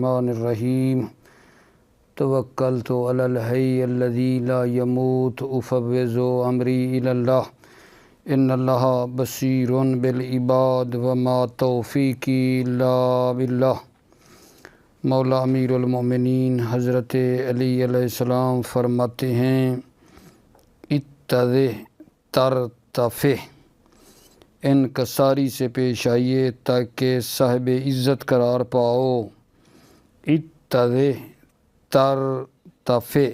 الرحمن الرحیم توکلت علی الحی الذی لا یموت افوض امری الی اللہ ان اللہ بصیر بالعباد وما توفیقی الا باللہ۔ مولا امیر المومنین حضرت علی علیہ السلام فرماتے ہیں اتضح ترتفع، انکساری سے پیش آئیے تاکہ صاحب عزت قرار پاؤ۔ اتضح ترتفع،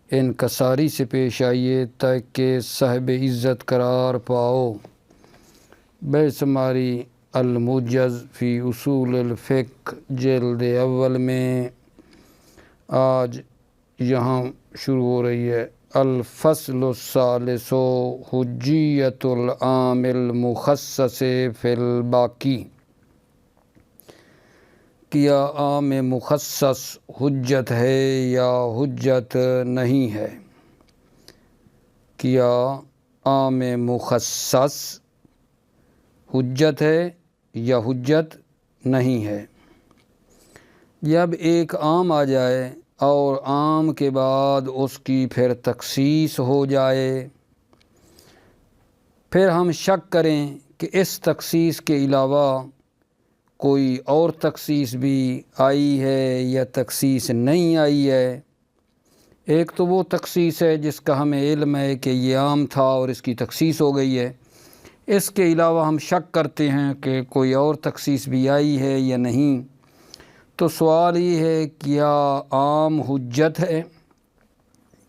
انکساری سے پیش آئیے تاکہ صاحب عزت قرار پاؤ۔ بیسماری الموجز فی اصول الفقہ جلد اول میں آج یہاں شروع ہو رہی ہے الفصل الثالث حجیت العام المخصص فی الباقی۔ کیا عام مخصص حجت ہے یا حجت نہیں ہے؟ کیا عام مخصص حجت ہے یا حجت نہیں ہے؟ جب ایک عام آ جائے اور عام کے بعد اس کی پھر تخصیص ہو جائے، پھر ہم شک کریں کہ اس تخصیص کے علاوہ کوئی اور تخصیص بھی آئی ہے یا تخصیص نہیں آئی ہے۔ ایک تو وہ تخصیص ہے جس کا ہمیں علم ہے کہ یہ عام تھا اور اس کی تخصیص ہو گئی ہے، اس کے علاوہ ہم شک کرتے ہیں کہ کوئی اور تخصیص بھی آئی ہے یا نہیں۔ تو سوال یہ ہے کیا عام حجت ہے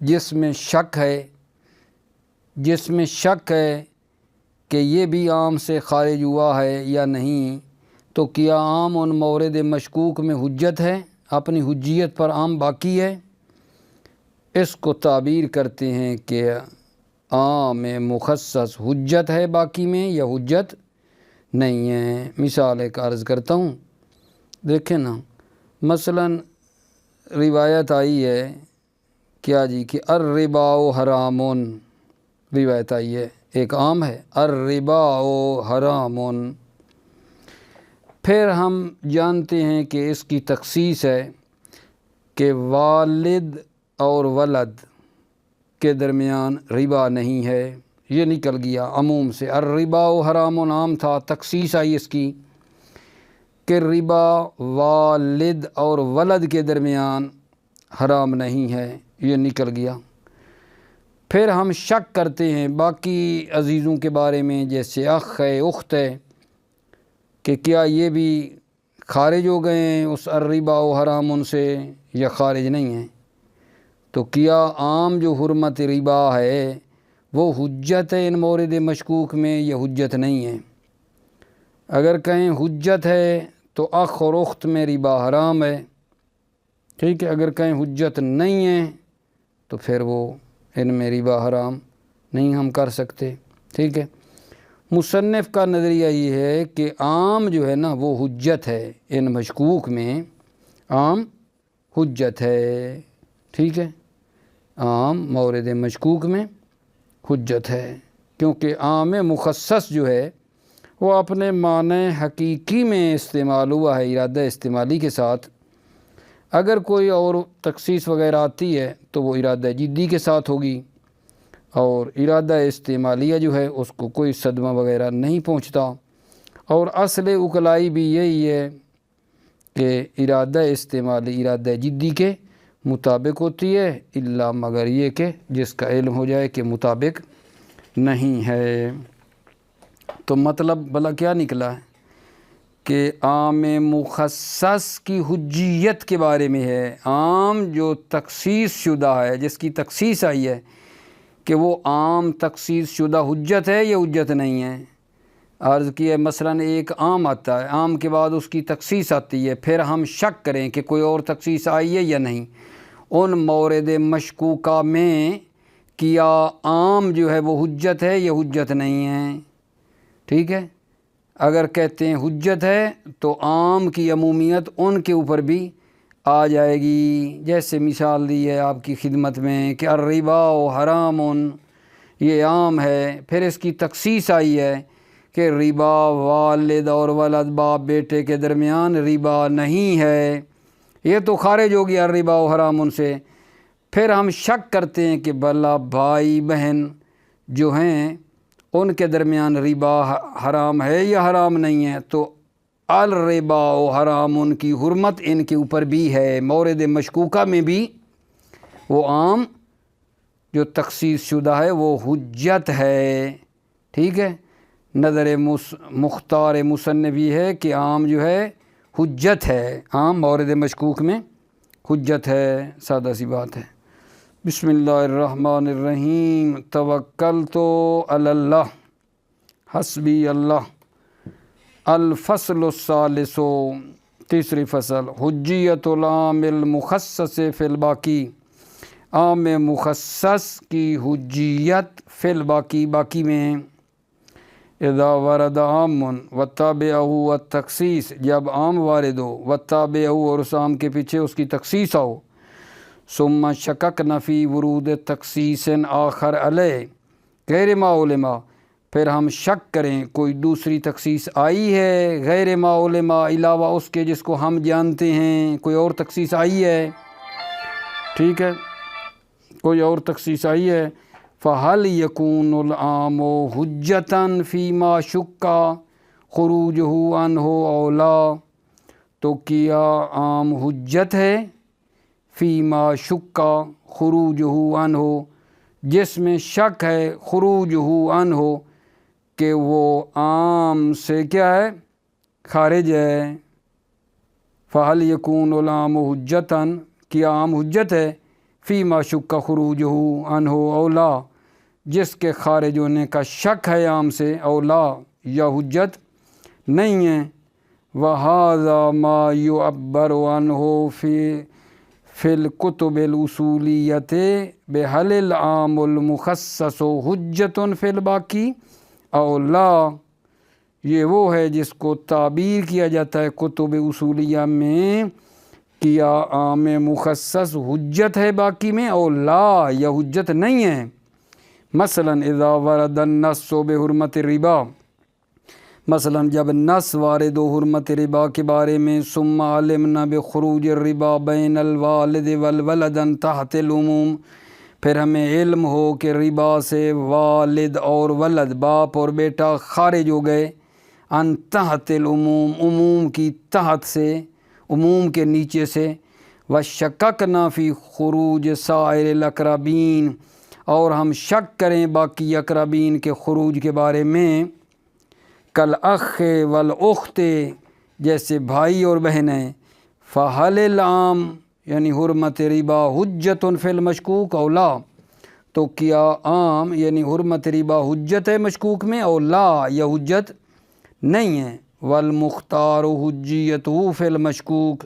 جس میں شک ہے کہ یہ بھی عام سے خارج ہوا ہے یا نہیں؟ تو کیا عام ان مورد مشکوک میں حجت ہے، اپنی حجیت پر عام باقی ہے؟ اس کو تعبیر کرتے ہیں کہ عام مخصص حجت ہے باقی میں یا حجت نہیں ہے۔ مثال ایک عرض کرتا ہوں، دیکھیں نا، مثلا روایت آئی ہے کیا جی کہ الربا حرام، روایت آئی ہے، ایک عام ہے الربا حرام۔ پھر ہم جانتے ہیں کہ اس کی تخصیص ہے کہ والد اور ولد کے درمیان ربا نہیں ہے، یہ نکل گیا عموم سے۔ الربا حرام عام تھا، تخصیص آئی اس کی کہ ربا والد اور ولد کے درمیان حرام نہیں ہے، یہ نکل گیا۔ پھر ہم شک کرتے ہیں باقی عزیزوں کے بارے میں، جیسے اخ ہے، اخت ہے، کہ کیا یہ بھی خارج ہو گئے ہیں اس الربا حرام ان سے یا خارج نہیں ہیں؟ تو کیا عام جو حرمت ربا ہے وہ حجت ہے ان مورد مشکوک میں یا حجت نہیں ہے؟ اگر کہیں حجت ہے تو اخ اور اخت میں ربا حرام ہے، ٹھیک ہے۔ اگر کہیں حجت نہیں ہے تو پھر وہ ان میں ربا حرام نہیں ہم کر سکتے، ٹھیک ہے۔ مصنف کا نظریہ یہ ہے کہ عام جو ہے نا وہ حجت ہے، ان مشکوک میں عام حجت ہے، ٹھیک ہے۔ عام مورد مشکوک میں حجت ہے، کیونکہ عام مخصص جو ہے وہ اپنے معنی حقیقی میں استعمال ہوا ہے ارادہ استعمالی کے ساتھ۔ اگر کوئی اور تخصیص وغیرہ آتی ہے تو وہ ارادہ جدی کے ساتھ ہوگی، اور ارادہ استعمالیہ جو ہے اس کو کوئی صدمہ وغیرہ نہیں پہنچتا۔ اور اصل اکلائی بھی یہی ہے کہ ارادہ استعمالی ارادہ جدی کے مطابق ہوتی ہے، الا مگر یہ کہ جس کا علم ہو جائے کہ مطابق نہیں ہے۔ تو مطلب بلا کیا نکلا ہے کہ عام مخصص کی حجیت کے بارے میں ہے، عام جو تخصیص شدہ ہے، جس کی تخصیص آئی ہے، کہ وہ عام تخصیص شدہ حجت ہے یا حجت نہیں ہے۔ عرض کیا ہے مثلا ایک عام آتا ہے، عام کے بعد اس کی تخصیص آتی ہے، پھر ہم شک کریں کہ کوئی اور تخصیص آئی ہے یا نہیں۔ ان مورد مشکوکہ میں کیا عام جو ہے وہ حجت ہے یا حجت نہیں ہے، ٹھیک ہے۔ اگر کہتے ہیں حجت ہے تو عام کی عمومیت ان کے اوپر بھی آ جائے گی، جیسے مثال دی ہے آپ کی خدمت میں کہ الربا حرام، یہ عام ہے۔ پھر اس کی تخصیص آئی ہے کہ ربا والد اور ولد باپ بیٹے کے درمیان ربا نہیں ہے، یہ تو خارج ہو گیا الربا و حرام ان سے۔ پھر ہم شک کرتے ہیں کہ بھلا بھائی بہن جو ہیں ان کے درمیان ربا حرام ہے یا حرام نہیں ہے، تو الربا و حرام ان کی حرمت ان کے اوپر بھی ہے۔ مورد مشکوکہ میں بھی وہ عام جو تخصیص شدہ ہے وہ حجت ہے، ٹھیک ہے۔ نظر مختار مصنف یہ ہے کہ عام جو ہے حجت ہے، عام مورد مشکوک میں حجت ہے، سادہ سی بات ہے۔ بسم اللہ الرحمن الرحیم۔ توکلت علی اللہ حسبی اللہ۔ الفصل الثالث، تیسری فصل، حجیت العام المخصص فی الباقی، عام مخصص کی حجیت فی الباقی، باقی میں۔ اذا ورد عام وتابعہ التخصیص، جب عام وارد ہو وتابعہ اور اس عام کے پیچھے اس کی تخصیص ہو، ثم شککنا فی ورود تخصیص آخر علیہ غیر ما علم، پھر ہم شک کریں کوئی دوسری تخصیص آئی ہے غیر ما علم، علاوہ اس کے جس کو ہم جانتے ہیں، کوئی اور تخصیص آئی ہے، ٹھیک ہے، کوئی اور تخصیص آئی ہے۔ فَهَلْ يَكُونُ الْعَامُ حُجَّةً فِي مَا شُكَّ خُرُوجُهُ عَنْهُ أَوْ لَا، تو کیا عام حجت ہے فی ما شک خروجہ عنہ، جس میں شک ہے خروجہ عنہ کہ وہ عام سے کیا ہے خارج ہے۔ فَهَلْ يَكُونُ الْعَامُ حُجَّةً، کیا عام حجت ہے فی ما شک خروجہ عنہ او لا، جس کے خارج ہونے کا شک ہے عام سے، او لا یا حجت نہیں ہے۔ وَهَذَا مَا يُعَبَّرُ عَنْهُ فِي الْكُتُبِ الْأُصُولِيَّةِ بِهَلِ الْعَامُ الْمُخَصَّصُ حُجَّةٌ فِي الْبَاقِي او لا، یہ وہ ہے جس کو تعبیر کیا جاتا ہے کتب اصولیہ میں، کیا عام مخصص حجت ہے باقی میں او لا یا حجت نہیں ہے۔ مثلا اذا ورد النص بحرمت الربا، مثلا جب نص وارد و حرمت ربا کے بارے میں، ثم علمنا بخروج الربا بین الوالد والولد تحت العموم، پھر ہمیں علم ہو کہ ربا سے والد اور ولد باپ اور بیٹا خارج ہو گئے، ان تحت العموم، عموم کی تحت سے، عموم کے نیچے سے، وشککنا فی خروج سائر الاقربین، اور ہم شک کریں باقی اقربین کے خروج کے بارے میں، کالاخ والاخت، جیسے بھائی اور بہنیں، فہل العام یعنی حرمت ربا حجت فی المشکوک او لا، تو کیا عام یعنی حرمت ربا حجت ہے مشکوک میں او لا یا حجت نہیں ہے۔ والمختار حجیتہ فی المشکوک،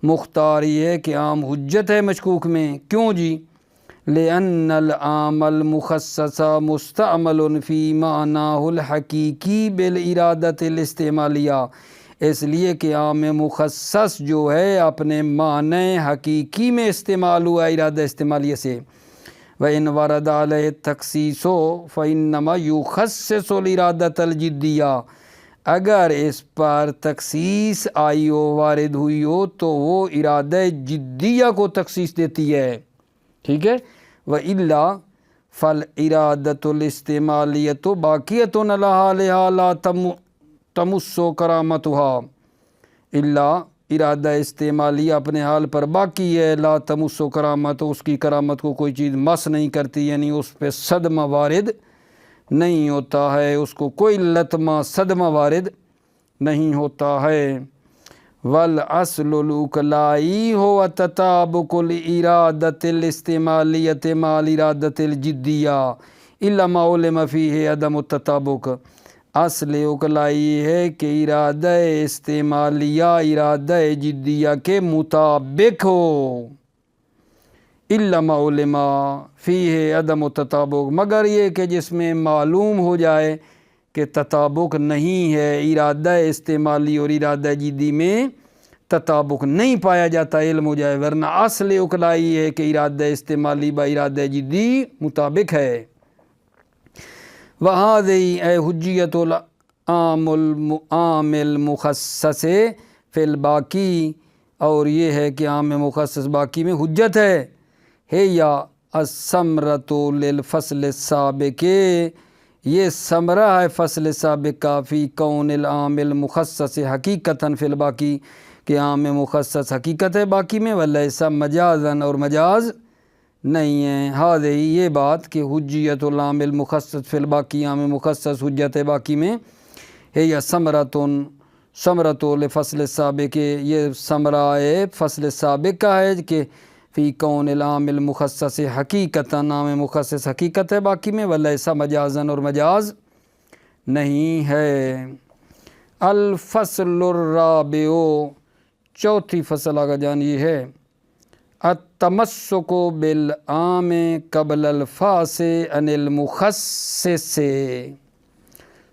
مختار یہ ہے کہ عام حجت ہے مشکوک میں، کیوں جی؟ لأن العام المخصص مستعمل فی معناہ الحقیقی بالارادۃ الاستعمالیہ، اس لیے کہ عام مخصص جو ہے اپنے معنی حقیقی میں استعمال ہوا ارادہ استعمالیہ سے۔ وَإِنْ وَرَدَ عَلَيْهِ التَّخْصِيصُ فَإِنَّمَا يُخَصِّصُ الْإِرَادَةَ الْجِدِّيَّةَ، اگر اس پر تخصیص آئی ہو وارد ہوئی ہو تو وہ ارادہ جدیہ کو تخصیص دیتی ہے، ٹھیک ہے۔ وَإِلَّا فَالْإِرَادَةُ الْإِسْتِعْمَالِيَّةُ بَاقِيَةٌ عَلَىٰ حَالِهَا لَا تَمُسُّ كَرَامَتُهَا، الا ارادہ استعمالیہ اپنے حال پر باقی ہے، لا تمس کرامت، اس کی کرامت کو کوئی چیز مس نہیں کرتی، یعنی اس پہ صدمہ وارد نہیں ہوتا ہے، اس کو کوئی لطمہ صدمہ وارد نہیں ہوتا ہے۔ والاصل الوکلائی ہو تطابق الارادۃ الاستعمالیۃ مع الارادۃ الجدیہ الا ما علم فیہ عدم التطابق، اصل وکلائی ہے کہ ارادہ استعمالیہ ارادہ جدیہ کے مطابق ہو، الا ما علم فیہ عدم التطابق، مگر یہ کہ جس میں معلوم ہو جائے کہ تطابق نہیں ہے، ارادہ استعمالی اور ارادہ جدی میں تطابق نہیں پایا جاتا، علم ہو جائے، ورنہ اصل وکلائی ہے کہ ارادہ استعمالی با ارادہ جدی مطابق ہے۔ وَهَذِهِ اے حجیت العام المخصص فی الباقی، اور یہ ہے کہ عام میں مخصص باقی میں حجت ہے یا الثمرۃ للفصل السابق، یہ ثمرہ ہے فصل سابق کا فی کون العام المخصص حقیقتاً فی الباقی، کہ عام میں مخصص حقیقت ہے باقی میں، ولیس مجازاً اور مجاز نہیں ہے۔ ہذہ یہ بات کہ حجیت العام المخصص فی الباقی، عام مخصص حجت ہے باقی میں، ہے یا ثمرۃ لفصل السابق، یہ ثمرہ فصل سابق کا ہے کہ فی کون العام المخصص حقیقتاً، عام مخصص حقیقت ہے باقی میں، ولیس مجازاً اور مجاز نہیں ہے۔ الفصل الرابع، چوتھی فصل آگا جان یہ ہے التمسک بالعام قبل الفاظ عن المخصص۔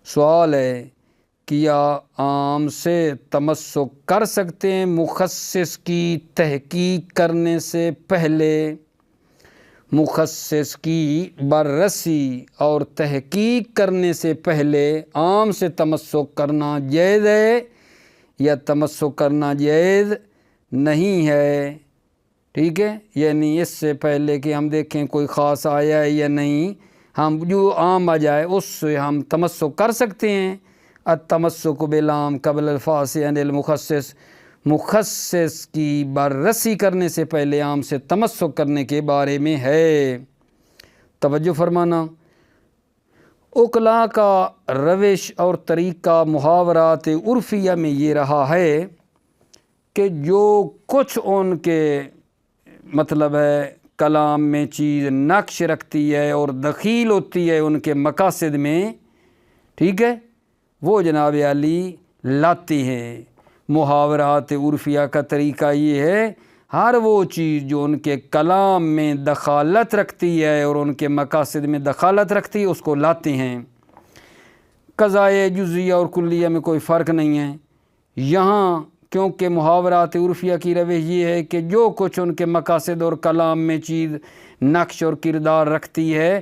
سوال ہے کیا عام سے تمسک کر سکتے ہیں مخصص کی تحقیق کرنے سے پہلے؟ مخصص کی بررسی اور تحقیق کرنے سے پہلے عام سے تمسک کرنا جائز ہے یا تمسک کرنا جائز نہیں ہے؟ ٹھیک ہے، یعنی اس سے پہلے کہ ہم دیکھیں کوئی خاص آیا ہے یا نہیں، ہم جو عام آ جائے اس سے ہم تمسک کر سکتے ہیں۔ التمسک بالعام قبل الفاظ عن المخصص، مخصص کی بررسی کرنے سے پہلے عام سے تمسک کرنے کے بارے میں ہے۔ توجہ فرمانا، عقلاء کا روش اور طریقہ محاورات عرفیہ میں یہ رہا ہے کہ جو کچھ ان کے مطلب ہے کلام میں چیز نقش رکھتی ہے اور دخیل ہوتی ہے ان کے مقاصد میں، ٹھیک ہے، وہ جناب علی لاتے ہیں۔ محاورات عرفیہ کا طریقہ یہ ہے ہر وہ چیز جو ان کے کلام میں دخالت رکھتی ہے اور ان کے مقاصد میں دخالت رکھتی ہے اس کو لاتے ہیں۔ قضائے جزیہ اور کلیہ میں کوئی فرق نہیں ہے یہاں، کیونکہ محاورات عرفیہ کی روش یہ ہے کہ جو کچھ ان کے مقاصد اور کلام میں چیز نقش اور کردار رکھتی ہے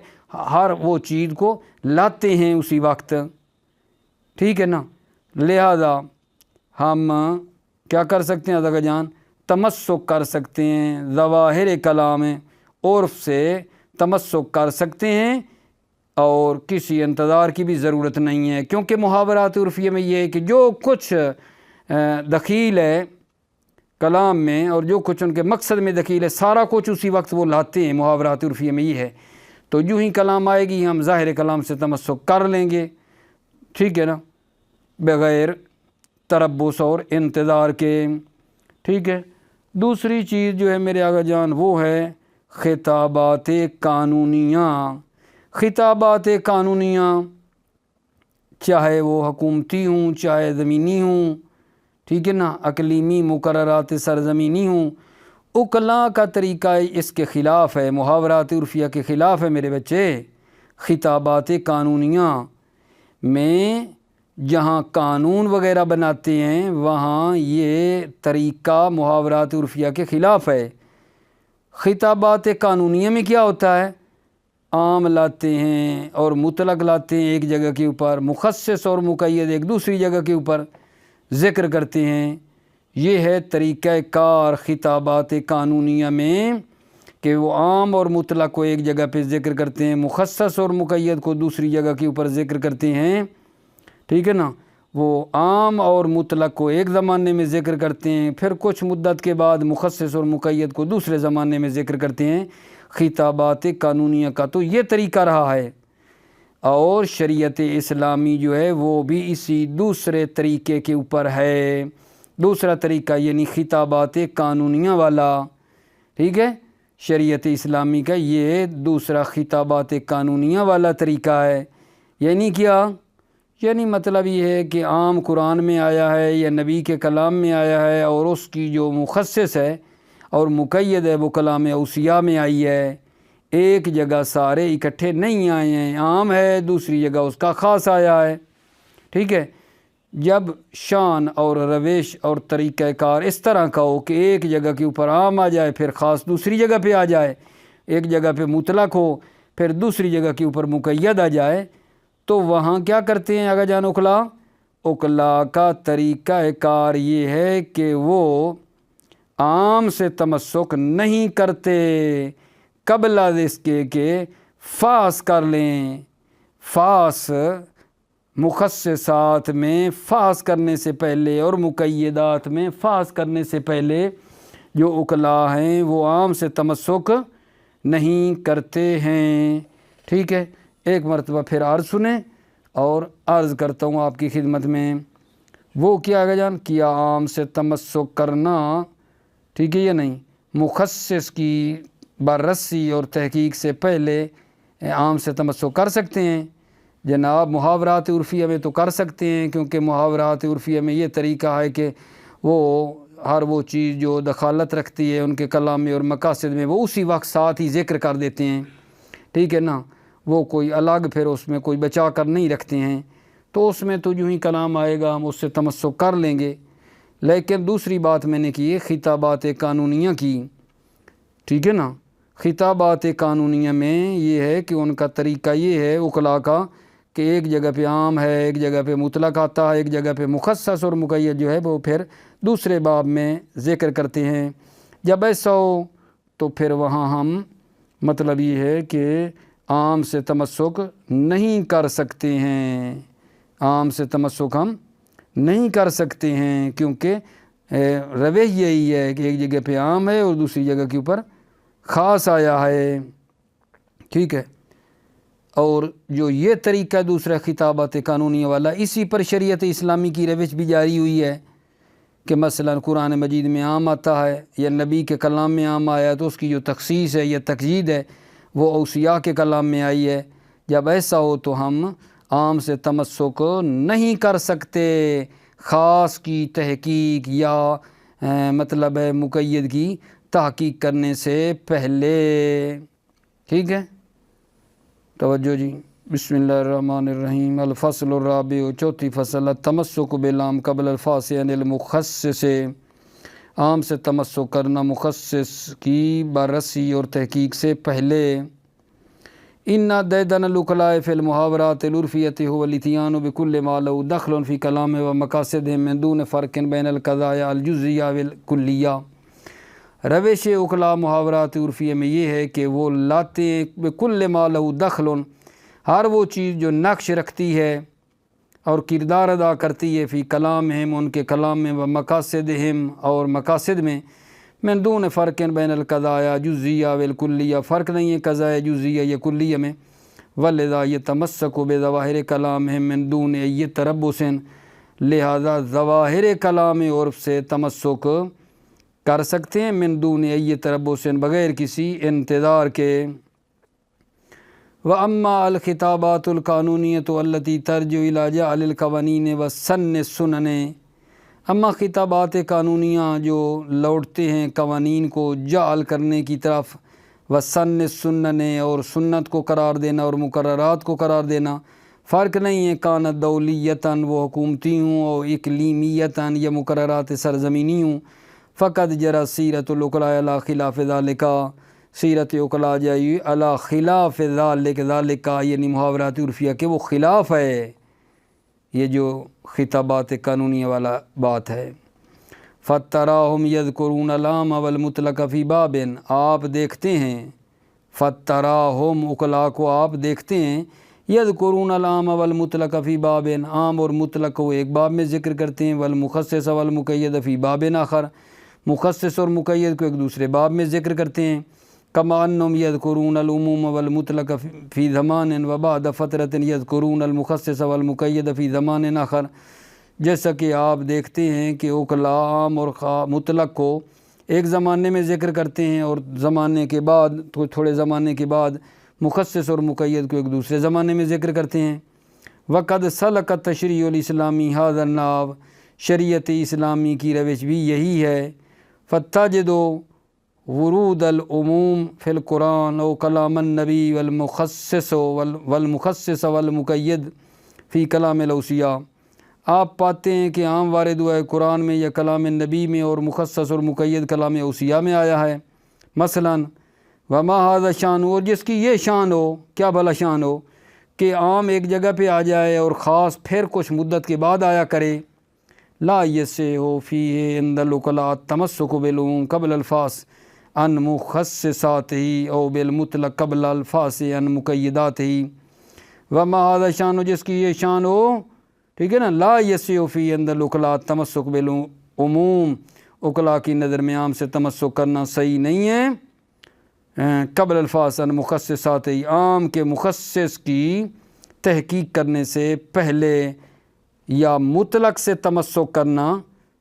ہر وہ چیز کو لاتے ہیں اسی وقت، ٹھیک ہے نا۔ لہذا ہم کیا کر سکتے ہیں ادھا جان، تمسک کر سکتے ہیں ظواہر کلام عرف سے تمسک کر سکتے ہیں اور کسی انتظار کی بھی ضرورت نہیں ہے، کیونکہ محاورات عرفیہ میں یہ ہے کہ جو کچھ دخیل ہے کلام میں اور جو کچھ ان کے مقصد میں دخیل ہے سارا کچھ اسی وقت وہ لاتے ہیں۔ محاورات عرفیہ میں یہ ہے، تو جو ہی کلام آئے گی ہم ظاہر کلام سے تمسک کر لیں گے، ٹھیک ہے نا، بغیر تربص اور انتظار کے، ٹھیک ہے۔ دوسری چیز جو ہے میرے آقا جان وہ ہے خطابات قانونیہ۔ خطابات قانونیہ چاہے وہ حکومتی ہوں چاہے زمینی ہوں، ٹھیک ہے نا، اقلیمی مقررات سرزمینی ہوں، عقلاء کا طریقہ اس کے خلاف ہے، محاورات عرفیہ کے خلاف ہے میرے بچے۔ خطابات قانونیہ میں جہاں قانون وغیرہ بناتے ہیں وہاں یہ طریقہ محاورات عرفیہ کے خلاف ہے۔ خطابات قانونیہ میں کیا ہوتا ہے، عام لاتے ہیں اور مطلق لاتے ہیں ایک جگہ کے اوپر، مخصص اور مقید ایک دوسری جگہ کے اوپر ذکر کرتے ہیں۔ یہ ہے طریقہ کار خطابات قانونیہ میں کہ وہ عام اور مطلق کو ایک جگہ پہ ذکر کرتے ہیں، مخصص اور مقید کو دوسری جگہ کے اوپر ذکر کرتے ہیں، ٹھیک ہے نا۔ وہ عام اور مطلق کو ایک زمانے میں ذکر کرتے ہیں، پھر کچھ مدت کے بعد مخصص اور مقید کو دوسرے زمانے میں ذکر کرتے ہیں۔ خطابات قانونیہ کا تو یہ طریقہ رہا ہے، اور شریعت اسلامی جو ہے وہ بھی اسی دوسرے طریقے کے اوپر ہے۔ دوسرا طریقہ یعنی خطابات قانونیہ والا، ٹھیک ہے، شریعت اسلامی کا یہ دوسرا خطابات قانونیہ والا طریقہ ہے۔ یعنی کیا، یعنی مطلب یہ ہے کہ عام قرآن میں آیا ہے یا نبی کے کلام میں آیا ہے اور اس کی جو مخصص ہے اور مقید ہے وہ کلام اوصیاء میں آئی ہے، ایک جگہ سارے اکٹھے نہیں آئے ہیں، عام ہے دوسری جگہ اس کا خاص آیا ہے، ٹھیک ہے۔ جب شان اور روش اور طریقہ کار اس طرح کا ہو کہ ایک جگہ کے اوپر عام آ جائے پھر خاص دوسری جگہ پہ آ جائے، ایک جگہ پہ مطلق ہو پھر دوسری جگہ کے اوپر مقید آ جائے، تو وہاں کیا کرتے ہیں آگا جان عقلاء کا طریقہ کار یہ ہے کہ وہ عام سے تمسک نہیں کرتے قبل اس کے کہ خاص کر لیں، خاص مخصصات میں خاص کرنے سے پہلے اور مقیدات میں خاص کرنے سے پہلے جو اقلا ہیں وہ عام سے تمسک نہیں کرتے ہیں۔ ٹھیک ہے، ایک مرتبہ پھر عرض سنیں اور عرض کرتا ہوں آپ کی خدمت میں، وہ کیا گا جان، کیا عام سے تمسک کرنا، ٹھیک ہے یا نہیں، مخصص کی بررسی اور تحقیق سے پہلے عام سے تمسک کر سکتے ہیں جناب۔ محاورات عرفیہ میں تو کر سکتے ہیں، کیونکہ محاورات عرفیہ میں یہ طریقہ ہے کہ وہ ہر وہ چیز جو دخالت رکھتی ہے ان کے کلام میں اور مقاصد میں وہ اسی وقت ساتھ ہی ذکر کر دیتے ہیں، ٹھیک ہے نا، وہ کوئی الگ پھر اس میں کوئی بچا کر نہیں رکھتے ہیں، تو اس میں تو جو ہی کلام آئے گا ہم اس سے تمسک کر لیں گے۔ لیکن دوسری بات میں نے کی خطابات قانونیہ کی، ٹھیک ہے نا، خطابات قانونیہ میں یہ ہے کہ ان کا طریقہ یہ ہے اقلا کا کہ ایک جگہ پہ عام ہے، ایک جگہ پہ مطلق آتا ہے، ایک جگہ پہ مخصص اور مقید جو ہے وہ پھر دوسرے باب میں ذکر کرتے ہیں۔ جب ایسا ہو تو پھر وہاں ہم مطلب یہ ہے کہ عام سے تمسک نہیں کر سکتے ہیں، عام سے تمسک ہم نہیں کر سکتے ہیں، کیونکہ رویہ یہی ہے کہ ایک جگہ پہ عام ہے اور دوسری جگہ کے اوپر خاص آیا ہے، ٹھیک ہے۔ اور جو یہ طریقہ دوسرا خطابات قانونیہ والا، اسی پر شریعت اسلامی کی روش بھی جاری ہوئی ہے کہ مثلا قرآن مجید میں عام آتا ہے یا نبی کے کلام میں عام آیا تو اس کی جو تخصیص ہے یا تقیید ہے وہ اوصیاء کے کلام میں آئی ہے۔ جب ایسا ہو تو ہم عام سے تمسک نہیں کر سکتے خاص کی تحقیق یا مطلب ہے مقید کی تحقیق کرنے سے پہلے، ٹھیک ہے۔ توجہ جی، بسم اللہ الرحمن الرحیم۔ الفصل الرابع، چوتھی فصل، التمسک بالعام قبل الخاص عن المخصص، عام سے تمسک کرنا مخصص کی بررسی اور تحقیق سے پہلے۔ ان دیدن الوکلاء فی المحاورات العرفیۃ هو الاتیان بکل ما له دخل فی کلام و مقاصدهم من دون فرق بین القضایا الجزیہ والکلیہ۔ روش اقلا محاورات عرفیہ میں یہ ہے کہ وہ لاتے ہیں بکل ما له دخل، ہر وہ چیز جو نقش رکھتی ہے اور کردار ادا کرتی ہے فی کلامہم، ان کے کلام میں، و مقاصدہم اور مقاصد میں، من دون فرق بین القضایا جزیہ والکلیہ، فرق نہیں ہے قضایا جزیہ یا کلیہ میں، ولذا یتمسک بظواہر کلامہم من دون ای تربص، لہذا ظواہر کلام عرف سے تمسک کر سکتے ہیں من دون ای تربص، بغیر کسی انتظار کے۔ وَأَمَّا الْخِطَابَاتُ الْقَانُونِيَّةُ الَّتِي تَرْجِعُ إِلَىٰ جَعْلِ الْقَوَانِينِ وَسَنِّ السُّنَنِ، اما خطابات قانونیہ جو لوٹتے ہیں قوانین کو جعل کرنے کی طرف، وسن السنن اور سنت کو قرار دینا اور مقررات کو قرار دینا، فرق نہیں ہے کانت دولیتاً، وہ حکومتی ہوں، اور اقلیمیتاً یا مقررات سرزمینی ہوں، فقط جرى سیرت الوکلاء علی خلاف ذالک، سیرت اقلا جائی علی خلاف ذالک، ذالک یعنی محاورات عرفیہ کے وہ خلاف ہے، یہ جو خطابات قانونیہ والا بات ہے۔ فَتَرَاهُمْ يَذْكُرُونَ الْعَامَ وَالْمُطْلَقَ فِي بَابٍ، آپ دیکھتے ہیں، فَتَرَاهُمْ اقلا کو آپ دیکھتے ہیں، يَذْكُرُونَ الْعَامَ وَالْمُطْلَقَ فِي بَابٍ، عام اور مطلق کو ایک باب میں ذکر کرتے ہیں، وَالْمُخَصِّصَ وَالْمُقَيَّدَ فِي بَابٍ آخر، مخصص اور مقید کو ایک دوسرے باب میں ذکر کرتے ہیں۔ کما انہم یذکرون العموم والمطلق فی زمان وبعد فترۃ یذکرون المخصص والمقید فی زمان آخر، جیسا کہ آپ دیکھتے ہیں کہ اقلا عام اور مطلق کو ایک زمانے میں ذکر کرتے ہیں اور زمانے کے بعد تھوڑے زمانے کے بعد مخصص اور مقید کو ایک دوسرے زمانے میں ذکر کرتے ہیں۔ وقد سلک التشریع الاسلامی ھذا الناو، شریعت اسلامی کی روش بھی یہی ہے۔ فتجد ورود العموم فی القرآن او کلام النبی والمخصص والمقید فی کلام الاوصیاء، آپ پاتے ہیں کہ عام وارد ہوا ہے قرآن میں یا کلام نبی میں، اور مخصص اور مقید کلام اوصیاء میں آیا ہے۔ مثلا وما ھذا شان، اور جس کی یہ شان ہو، کیا بھلا شان ہو کہ عام ایک جگہ پہ آ جائے اور خاص پھر کچھ مدت کے بعد آیا کرے، لا یسع فیہ عند العقلاء التمسک بالعموم قبل الفاظ عن مخصصاتہ او بالمطلق قبل الفاظ عن مقیداتہ وما ھذا شان، جس کی یہ شان ہو، ٹھیک ہے نا، لا یسع فیہ عند العقلاء التمسک بالعموم، عقلاء کی نظر میں عام سے تمسک کرنا صحیح نہیں ہے، قبل الفاظ عن مخصصاتہ، عام کے مخصص کی تحقیق کرنے سے پہلے یا مطلق سے تمسک کرنا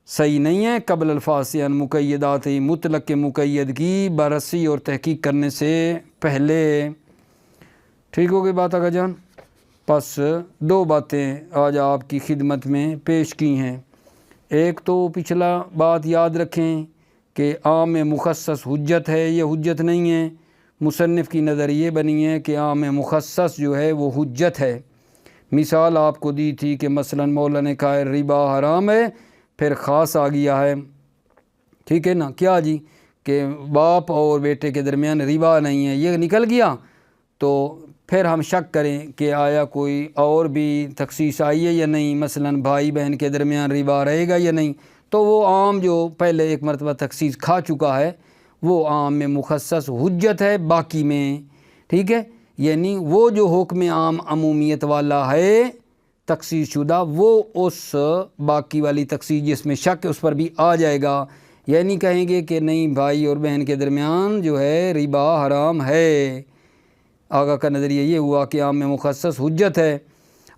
صحیح نہیں ہے، قبل الفاظ عن مقیدات، مطلق کے مقید کی بررسی اور تحقیق کرنے سے پہلے۔ ٹھیک ہو گئی بات آقا جان؟ پس دو باتیں آج آپ کی خدمت میں پیش کی ہیں۔ ایک تو پچھلا بات یاد رکھیں کہ عام مخصص حجت ہے، یہ حجت نہیں ہے۔ مصنف کی نظر یہ بنی ہے کہ عام مخصص جو ہے وہ حجت ہے۔ مثال آپ کو دی تھی کہ مثلا مولا نے کہا ہے ربا حرام ہے، پھر خاص آ گیا ہے، ٹھیک ہے نا، کیا جی کہ باپ اور بیٹے کے درمیان ربا نہیں ہے، یہ نکل گیا، تو پھر ہم شک کریں کہ آیا کوئی اور بھی تخصیص آئی ہے یا نہیں، مثلا بھائی بہن کے درمیان ربا رہے گا یا نہیں، تو وہ عام جو پہلے ایک مرتبہ تخصیص کھا چکا ہے وہ عام میں مخصص حجت ہے باقی میں، ٹھیک ہے، یعنی وہ جو حکم عام عمومیت والا ہے تخصیص شدہ، وہ اس باقی والی تخصیص جس میں شک اس پر بھی آ جائے گا، یعنی کہیں گے کہ نہیں بھائی اور بہن کے درمیان جو ہے ربا حرام ہے۔ آقا کا نظریہ یہ ہوا کہ عام میں مخصص حجت ہے۔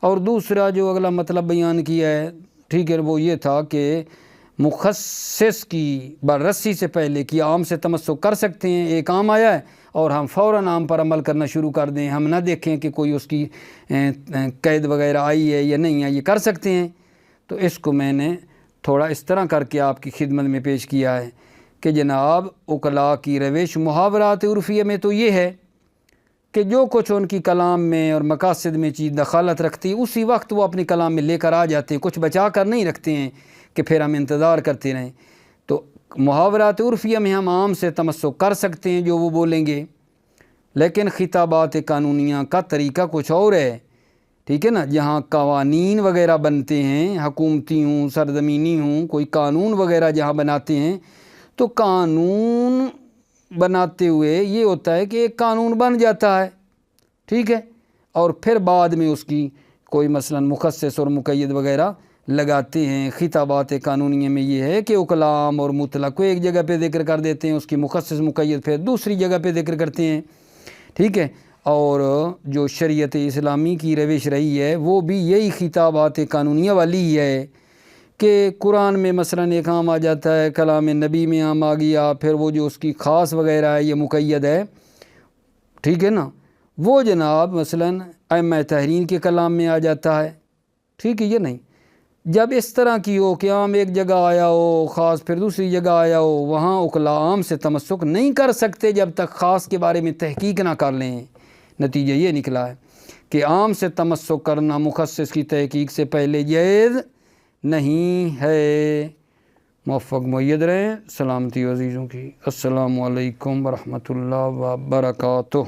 اور دوسرا جو اگلا مطلب بیان کیا ہے، ٹھیک ہے، وہ یہ تھا کہ مخصص کی بررسی سے پہلے کہ عام سے تمسک کر سکتے ہیں، ایک عام آیا ہے اور ہم فوراً عام پر عمل کرنا شروع کر دیں، ہم نہ دیکھیں کہ کوئی اس کی قید وغیرہ آئی ہے یا نہیں ہے، یہ کر سکتے ہیں۔ تو اس کو میں نے تھوڑا اس طرح کر کے آپ کی خدمت میں پیش کیا ہے کہ جناب عقلاء کی روش محاورات عرفیہ میں تو یہ ہے کہ جو کچھ ان کی کلام میں اور مقاصد میں چیز دخالت رکھتی اسی وقت وہ اپنے کلام میں لے کر آ جاتے ہیں، کچھ بچا کر نہیں رکھتے ہیں کہ پھر ہم انتظار کرتے رہیں۔ تو محاورات عرفیہ میں ہم عام سے تمسک کر سکتے ہیں جو وہ بولیں گے، لیکن خطابات قانونیہ کا طریقہ کچھ اور ہے، ٹھیک ہے نا، جہاں قوانین وغیرہ بنتے ہیں، حکومتی ہوں سرزمینی ہوں، کوئی قانون وغیرہ جہاں بناتے ہیں، تو قانون بناتے ہوئے یہ ہوتا ہے کہ ایک قانون بن جاتا ہے، ٹھیک ہے، اور پھر بعد میں اس کی کوئی مثلا مخصص اور مقید وغیرہ لگاتے ہیں۔ خطابات قانونیہ میں یہ ہے کہ عقلام اور مطلق کو ایک جگہ پہ ذکر کر دیتے ہیں، اس کی مخصص مقید پھر دوسری جگہ پہ ذکر کرتے ہیں، ٹھیک ہے۔ اور جو شریعت اسلامی کی روش رہی ہے وہ بھی یہی خطابات قانونیہ والی ہی ہے کہ قرآن میں مثلا ایک عام آ جاتا ہے، کلام نبی میں عام آ گیا، پھر وہ جو اس کی خاص وغیرہ ہے یہ مقید ہے، ٹھیک ہے نا، وہ جناب مثلا ائمہ تحریر کے کلام میں آ جاتا ہے، ٹھیک ہے، یہ نہیں۔ جب اس طرح کی ہو کہ عام ایک جگہ آیا ہو، خاص پھر دوسری جگہ آیا ہو، وہاں عقلاء عام سے تمسک نہیں کر سکتے جب تک خاص کے بارے میں تحقیق نہ کر لیں۔ نتیجہ یہ نکلا ہے کہ عام سے تمسک کرنا مخصص کی تحقیق سے پہلے جائز نہیں ہے۔ موفق مؤید رہیں، سلامتی عزیزوں کی۔ السلام علیکم ورحمۃ اللہ وبرکاتہ۔